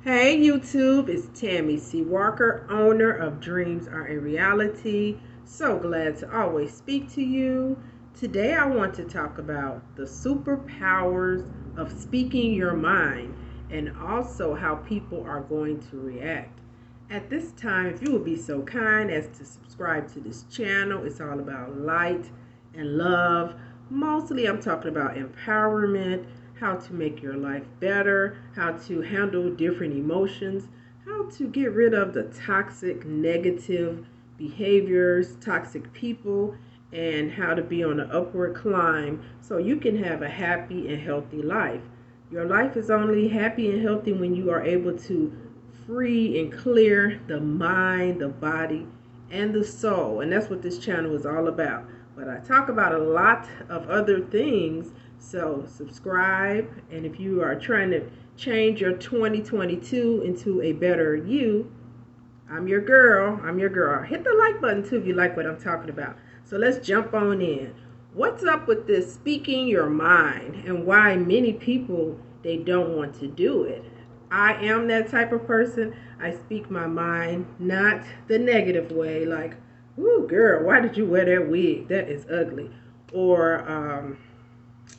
Hey YouTube, it's Tammy C. Walker, owner of Dreams Are a Reality. So glad to always speak to you. Today I want to talk about the superpowers of speaking your mind and also how people are going to react. At this time, if you would be so kind as to subscribe to this channel, it's all about light and love. Mostly I'm talking about empowerment, how to make your life better, how to handle different emotions, how to get rid of the toxic, negative behaviors, toxic people, and how to be on an upward climb so you can have a happy and healthy life. Your life is only happy and healthy when you are able to free and clear the mind, the body, and the soul. And that's what this channel is all about. But I talk about a lot of other things. So subscribe. And if you are trying to change your 2022 into a better you, I'm your girl. I'm your girl. Hit the like button too if you like what I'm talking about. So let's jump on in. What's up with this speaking your mind and why many people they don't want to do it? I am that type of person. I speak my mind, not the negative way, like, "Ooh, girl, why did you wear that wig? That is ugly," or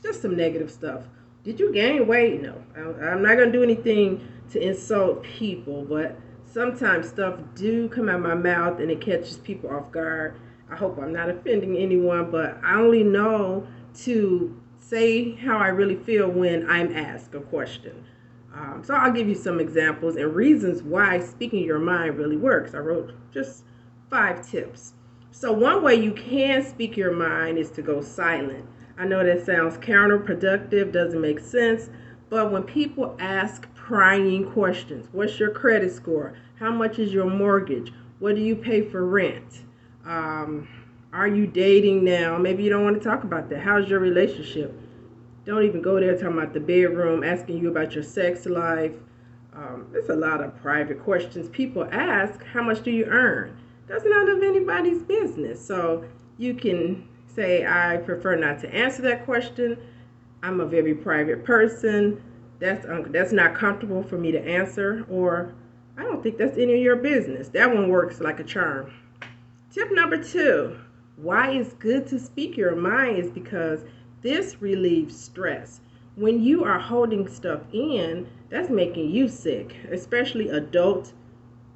just some negative stuff. Did you gain weight? No, I'm not gonna do anything to insult people, but sometimes stuff do come out my mouth and it catches people off guard. I hope I'm not offending anyone, but I only know to say how I really feel when I'm asked a question. So I'll give you some examples and reasons why speaking your mind really works. I wrote just 5 tips. So one way you can speak your mind is to go silent. I know that sounds counterproductive, doesn't make sense, but when people ask prying questions, what's your credit score? How much is your mortgage? What do you pay for rent? Are you dating now? Maybe you don't want to talk about that. How's your relationship? Don't even go there talking about the bedroom, asking you about your sex life. There's a lot of private questions people ask. How much do you earn? That's none of anybody's business. So you can say, I prefer not to answer that question. I'm a very private person. That's not comfortable for me to answer. Or I don't think that's any of your business. That one works like a charm. Tip number 2, why it's good to speak your mind is because this relieves stress. When you are holding stuff in, that's making you sick, especially adult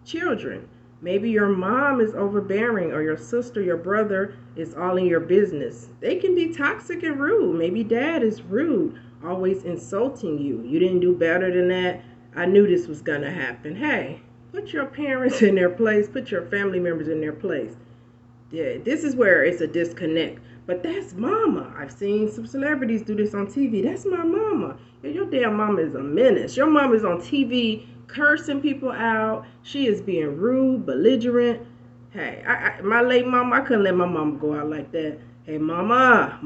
children. Maybe your mom is overbearing or your sister, your brother is all in your business. They can be toxic and rude. Maybe dad is rude, always insulting you. You didn't do better than that. I knew this was going to happen. Hey, put your parents in their place. Put your family members in their place. Yeah, this is where it's a disconnect. But that's mama. I've seen some celebrities do this on TV. That's my mama. Yeah, your damn mama is a menace. Your mama is on TV cursing people out. She is being rude, belligerent. Hey, my late mama, I couldn't let my mama go out like that. Hey, mama,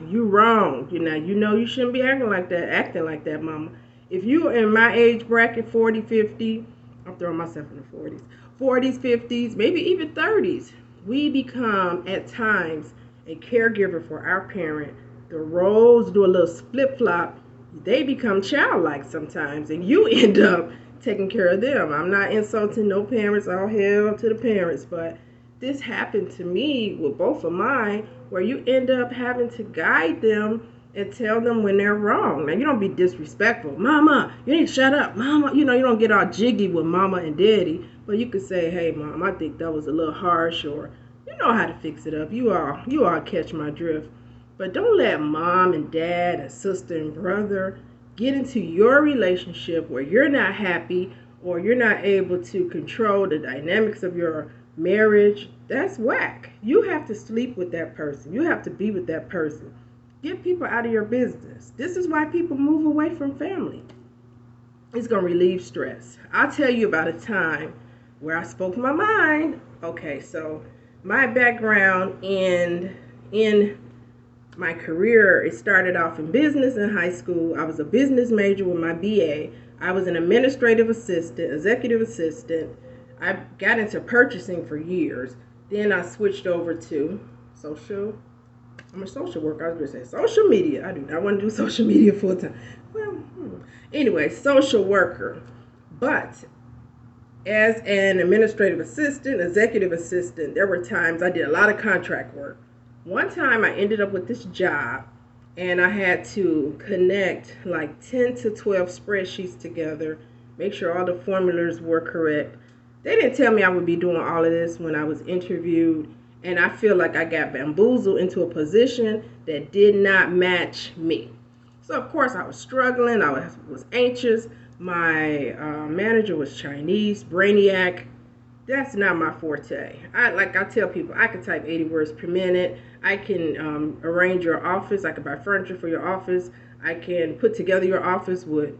you wrong. You know you shouldn't be acting like that, mama. If you in my age bracket, 40, 50, I'm throwing myself in the 40s, 40s, 50s, maybe even 30s, we become at times a caregiver for our parent. The roles do a little flip flop. They become childlike sometimes, and you end up taking care of them. I'm not insulting no parents, all hell to the parents, but this happened to me with both of mine, where you end up having to guide them and tell them when they're wrong. Now, you don't be disrespectful. Mama, you need to shut up. Mama, you don't get all jiggy with mama and daddy, but you could say, hey, mom, I think that was a little harsh, or you know how to fix it up. You all catch my drift. But don't let mom and dad and sister and brother get into your relationship where you're not happy or you're not able to control the dynamics of your marriage. That's whack. You have to sleep with that person. You have to be with that person. Get people out of your business. This is why people move away from family. It's going to relieve stress. I'll tell you about a time where I spoke my mind. Okay, so my background in my career, it started off in business in high school. I was a business major with my BA. I was an administrative assistant, executive assistant. I got into purchasing for years. Then I switched over to I'm a social worker. I was going to say social media. I do not want to do social media full time. Well, anyway, social worker. But as an administrative assistant, executive assistant, there were times I did a lot of contract work. One time I ended up with this job and I had to connect like 10 to 12 spreadsheets together, make sure all the formulas were correct. They didn't tell me I would be doing all of this when I was interviewed, and I feel like I got bamboozled into a position that did not match me. So, of course, I was struggling, I was anxious. My manager was Chinese, brainiac. That's not my forte. I tell people, I can type 80 words per minute. I can arrange your office. I can buy furniture for your office. I can put together your office with,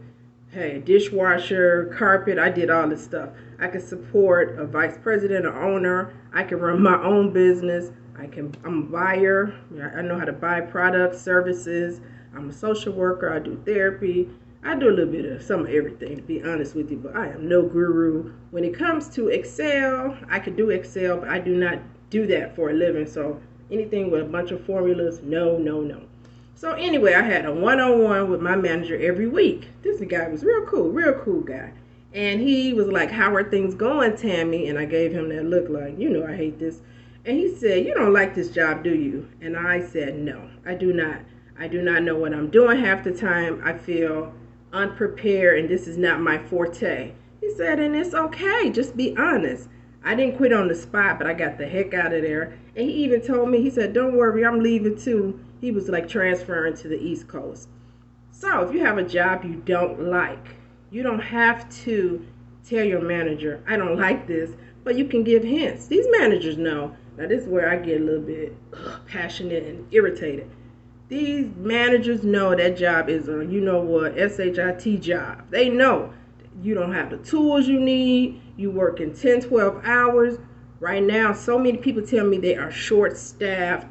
hey, dishwasher, carpet. I did all this stuff. I can support a vice president or owner. I can run my own business. I'm a buyer. I know how to buy products, services. I'm a social worker. I do therapy. I do a little bit of some of everything, to be honest with you, but I am no guru. When it comes to Excel, I can do Excel, but I do not do that for a living. So anything with a bunch of formulas, no, no, no. So anyway, I had a one-on-one with my manager every week. This guy was real cool guy. And he was like, how are things going, Tammy? And I gave him that look like, I hate this. And he said, you don't like this job, do you? And I said, no, I do not. I do not know what I'm doing half the time. I feel unprepared and this is not my forte. He said, and it's okay, just be honest. I didn't quit on the spot, but I got the heck out of there. And he even told me, he said, don't worry, I'm leaving too. He was like transferring to the East Coast. So if you have a job you don't like, you don't have to tell your manager, I don't like this, but you can give hints. These managers know. Now this is where I get a little bit passionate and irritated. These managers know that job is a, SHIT job. They know you don't have the tools you need. You work in 10, 12 hours. Right now, so many people tell me they are short-staffed.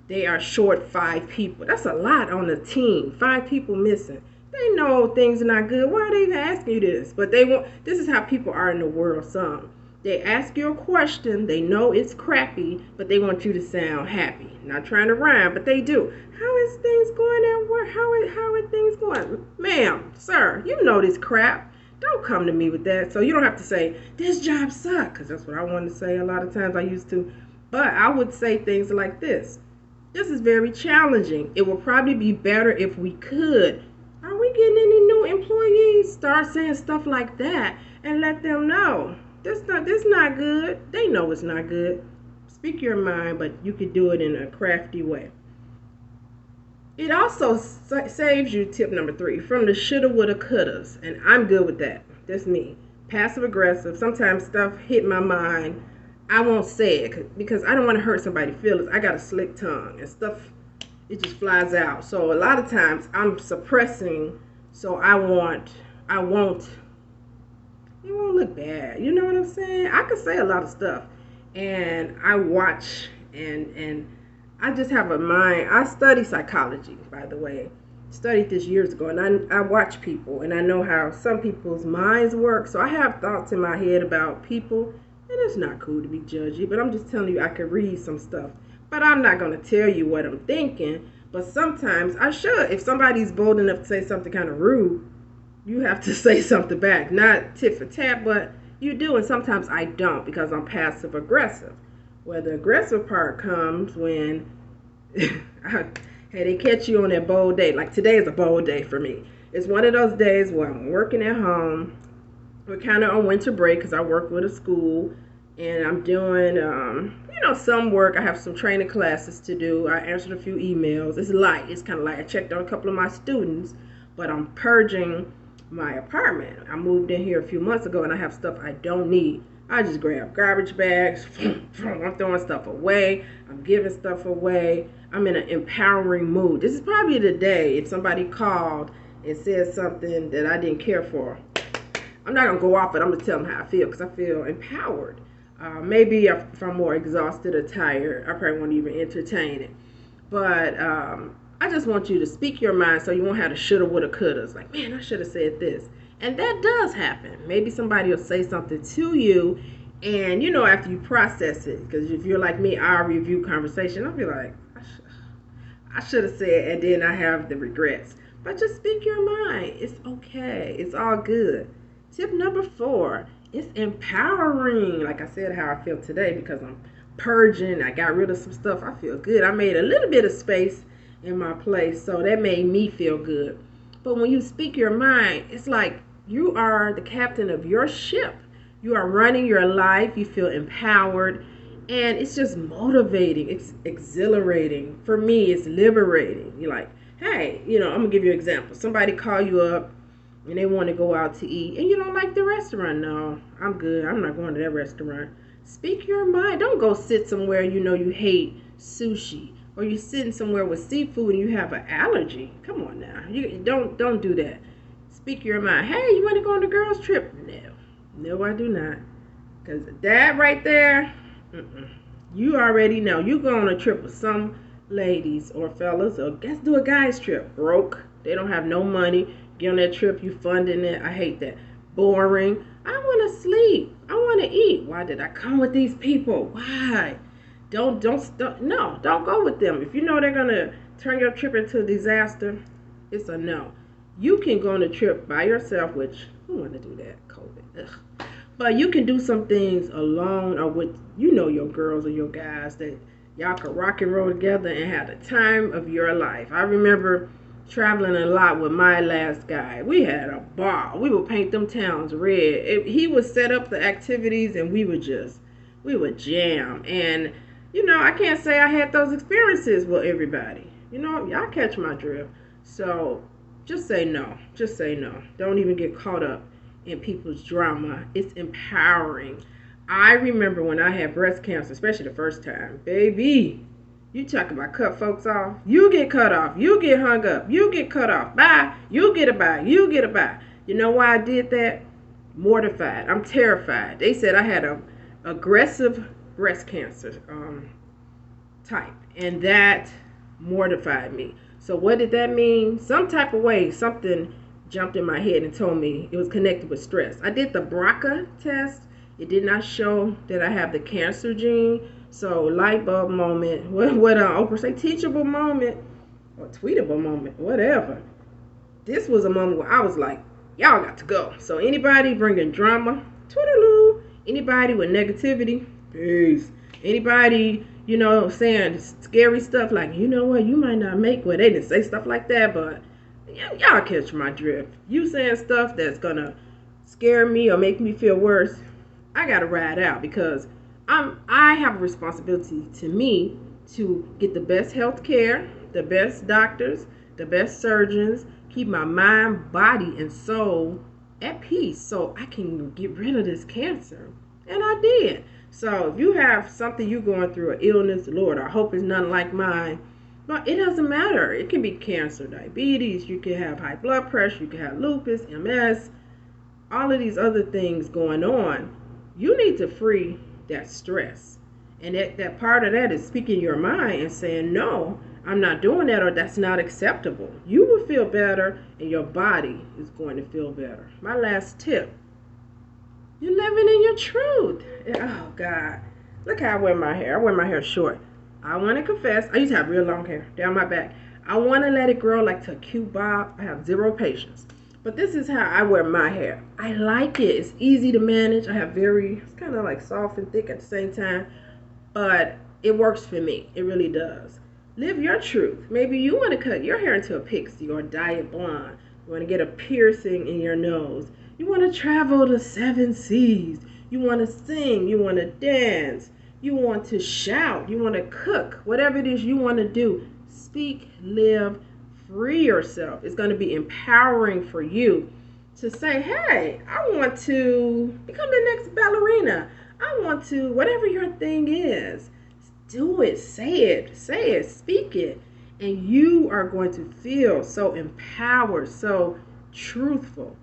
They are short 5 people. That's a lot on the team. 5 people missing. They know things are not good. Why are they even asking you this? But this is how people are in the world, some. They ask you a question, they know it's crappy, but they want you to sound happy. Not trying to rhyme, but they do. How is things going at work? How are things going? Ma'am, sir, you know this crap. Don't come to me with that. So you don't have to say, this job sucks, because that's what I wanted to say a lot of times. I used to. But I would say things like this. This is very challenging. It would probably be better if we could. Are we getting any new employees? Start saying stuff like that and let them know. This not good. They know it's not good. Speak your mind, but you could do it in a crafty way. It also saves you, tip number 3, from the shoulda, woulda, couldas. And I'm good with that. That's me. Passive aggressive. Sometimes stuff hit my mind. I won't say it because I don't want to hurt somebody's feelings. I got a slick tongue and stuff, it just flies out. So a lot of times I'm suppressing, so it won't look bad. You know what I'm saying? I can say a lot of stuff, and I watch and I just have a mind. I study psychology, by the way. Studied this years ago, and I watch people, and I know how some people's minds work. So I have thoughts in my head about people, and it's not cool to be judgy, but I'm just telling you I can read some stuff. But I'm not going to tell you what I'm thinking, but sometimes I should. If somebody's bold enough to say something kind of rude, you have to say something back. Not tit for tat, but you do, and sometimes I don't because I'm passive aggressive. Well, the aggressive part comes when hey, they catch you on that bold day. Like today is a bold day for me. It's one of those days where I'm working at home. We're kind of on winter break because I work with a school, and I'm doing, some work. I have some training classes to do. I answered a few emails. It's light. It's kind of light. I checked on a couple of my students, but I'm purging my apartment. I moved in here a few months ago, and I have stuff I don't need. I just grab garbage bags. I'm throwing stuff away. I'm giving stuff away. I'm in an empowering mood. This is probably the day if somebody called and said something that I didn't care for. I'm not going to go off it. I'm going to tell them how I feel because I feel empowered. Maybe if I'm more exhausted or tired, I probably won't even entertain it. But I just want you to speak your mind so you won't have the shoulda, woulda, couldas. Like, man, I should have said this. And that does happen. Maybe somebody will say something to you, and after you process it, because if you're like me, I'll review conversation. I'll be like, I should have said, and then I have the regrets. But just speak your mind. It's okay. It's all good. Tip number 4, it's empowering. Like I said, how I feel today because I'm purging. I got rid of some stuff. I feel good. I made a little bit of space in my place, so that made me feel good. But when you speak your mind, it's like you are the captain of your ship. You are running your life. You feel empowered. And it's just motivating. It's exhilarating. For me, it's liberating. You're like, hey, I'm going to give you an example. Somebody call you up and they want to go out to eat and you don't like the restaurant. No, I'm good. I'm not going to that restaurant. Speak your mind. Don't go sit somewhere you hate sushi, or you're sitting somewhere with seafood and you have an allergy. Come on now. You don't do that. Speak your mind. Hey, you want to go on the girls trip? No, I do not. Because that right there, you already know. You go on a trip with some ladies or fellas, or let's do a guy's trip. Broke. They don't have no money. Get on that trip, you funding it. I hate that. Boring. I want to sleep. I want to eat. Why did I come with these people? Why? Don't go with them. If you know they're gonna turn your trip into a disaster, it's a no. You can go on a trip by yourself, which who want to do that? COVID. Ugh. But you can do some things alone or with your girls or your guys that y'all can rock and roll together and have the time of your life. I remember traveling a lot with my last guy. We had a ball. We would paint them towns red. He would set up the activities and we would jam. And I can't say I had those experiences with everybody. Y'all catch my drift. So just say no. Just say no. Don't even get caught up in people's drama. It's empowering. I remember when I had breast cancer, especially the first time. Baby, you talk about cut folks off. You get cut off. You get hung up. You get cut off. Bye. You get a bye. You get a bye. You know why I did that? Mortified. I'm terrified. They said I had a aggressive breast cancer type, and that mortified me. So what did that mean? Some type of way, something jumped in my head and told me it was connected with stress. I did the BRCA test. It did not show that I have the cancer gene. So light bulb moment, what Oprah say, teachable moment or tweetable moment, whatever. This was a moment where I was like, y'all got to go. So anybody bringing drama, toodaloo. Anybody with negativity, peace. Anybody, saying scary stuff like, what, you might not make what. They didn't say stuff like that, but y'all catch my drift. You saying stuff that's gonna scare me or make me feel worse, I gotta ride out because I have a responsibility to me to get the best health care, the best doctors, the best surgeons, keep my mind, body, and soul at peace so I can get rid of this cancer. And I did. So if you have something you're going through, an illness, Lord, I hope it's nothing like mine. But it doesn't matter. It can be cancer, diabetes, you can have high blood pressure, you can have lupus, MS, all of these other things going on. You need to free that stress. And that part of that is speaking your mind and saying, no, I'm not doing that, or that's not acceptable. You will feel better and your body is going to feel better. My last tip, you're living in your truth. Oh, God. Look how I wear my hair. I wear my hair short. I want to confess, I used to have real long hair down my back. I want to let it grow like to a cute bob. I have zero patience. But this is how I wear my hair. I like it. It's easy to manage. It's kind of like soft and thick at the same time. But it works for me. It really does. Live your truth. Maybe you want to cut your hair into a pixie or dye it blonde. You want to get a piercing in your nose. You want to travel the 7 seas. You want to sing. You want to dance. You want to shout. You want to cook. Whatever it is you want to do. Speak, live, free yourself. It's going to be empowering for you to say, hey, I want to become the next ballerina. I want to, whatever your thing is, do it, say it, speak it. And you are going to feel so empowered, so truthful.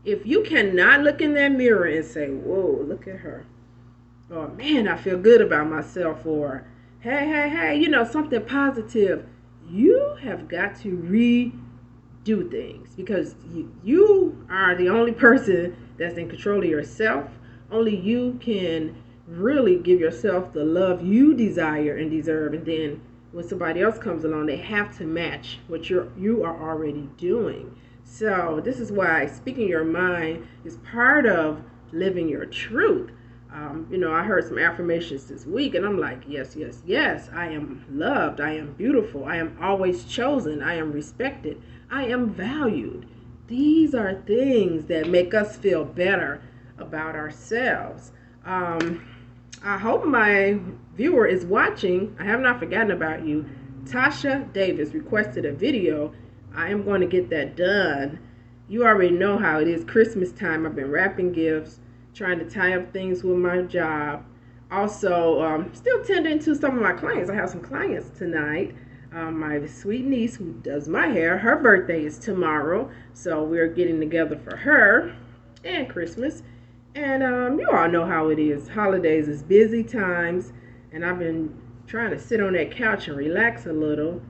If you cannot look in that mirror and say, whoa, look at her. Or, man, I feel good about myself. Or, hey, something positive. You have got to redo things because you are the only person that's in control of yourself. Only you can really give yourself the love you desire and deserve. And then when somebody else comes along, they have to match what you are already doing. So this is why speaking your mind is part of living your truth. I heard some affirmations this week, and I'm like, yes, yes, yes. I am loved. I am beautiful. I am always chosen. I am respected. I am valued. These are things that make us feel better about ourselves. I hope my viewer is watching. I have not forgotten about you. Tasha Davis requested a video. I am going to get that done. You already know how it is Christmas time. I've been wrapping gifts, trying to tie up things with my job. Also, still tending to some of my clients. I have some clients tonight. My sweet niece who does my hair, her birthday is tomorrow. So we're getting together for her and Christmas. And you all know how it is. Holidays is busy times. And I've been trying to sit on that couch and relax a little.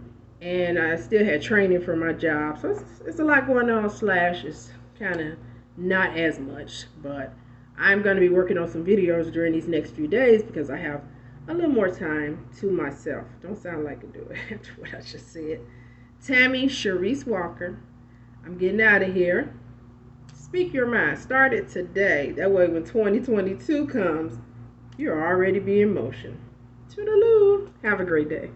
And I still had training for my job. So it's a lot going on, slash it's kind of not as much. But I'm going to be working on some videos during these next few days because I have a little more time to myself. Don't sound like I do it after what I just said. Tammy Sharice Walker, I'm getting out of here. Speak your mind. Start it today. That way when 2022 comes, you'll already be in motion. Toodaloo. Have a great day.